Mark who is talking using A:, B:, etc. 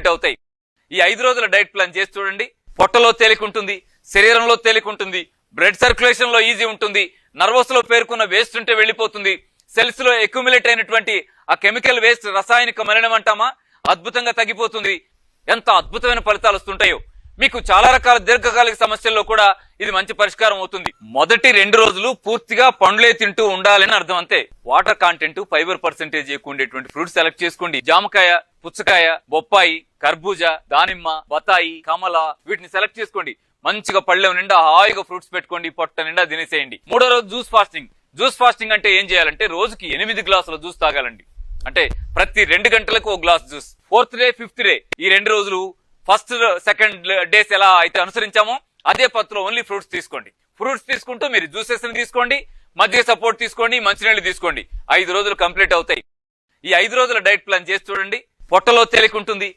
A: Complete అవుతాయి. ఈ 5 రోజుల డైట్ ప్లాన్ చేసి చూడండి. పొట్టలో తేలిక ఉంటుంది, శరీరంలో తేలిక ఉంటుంది, బ్లడ్ సర్క్యులేషన్ లో ఈజీ ఉంటుంది, నర్వస్ లో పేర్కొన్న వేస్ట్ ఉంటే వెళ్ళిపోతుంది, సెల్స్ లో అక్యుములేట్ అయినటువంటి ఆ కెమికల్ వేస్ట్ రసాయనిక మలినం అంటామా అద్భుతంగా తగ్గిపోతుంది. ఎంత అద్భుతమైన ఫలితాలు వస్తుంటాయో. మీకు చాలా రకాల దీర్ఘకాలిక సమస్యల్లో కూడా ఇది మంచి పరిష్కారం అవుతుంది. మొదటి 2 రోజులు పూర్తిగా పండ్లే తింటూ ఉండాలని అర్థం అంతే. వాటర్ కంటెంట్, ఫైబర్ పర్సెంటేజ్ ఎక్కువ ఉండేటువంటి ఫ్రూట్స్ సెలెక్ట్ చేసుకోండి. జామకాయ, పుచ్చకాయ, బొప్పాయి, కర్బూజా, దానిమ్మ, బతాయి, కమల వీటిని సెలెక్ట్ చేసుకోండి. మంచిగా పళ్ళెం నిండా హాయిగా ఫ్రూట్స్ పెట్టుకోండి, పొట్ట నిండా తినేసేయండి. 3వ రోజు జ్యూస్ ఫాస్టింగ్. జ్యూస్ ఫాస్టింగ్ అంటే ఏం చేయాలంటే రోజుకి 8 గ్లాసుల జ్యూస్ తాగాలండి. అంటే ప్రతి 2 గంటలకు 1 glass juice. 4th day 5th day ఈ 2 రోజులు ఫస్ట్ సెకండ్ డేస్ ఎలా అయితే అనుసరించామో అదే పత్రలో ఓన్లీ ఫ్రూట్స్ తీసుకోండి. ఫ్రూట్స్ తీసుకుంటూ మీరు జ్యూసెస్ తీసుకోండి, మధ్య సపోర్ట్ తీసుకోండి, మంచినీళ్ళు తీసుకోండి. 5 రోజులు కంప్లీట్ అవుతాయి. ఈ 5 రోజుల డైట్ ప్లాన్ చేసి చూడండి. పొట్టలో తేలిక ఉంటుంది,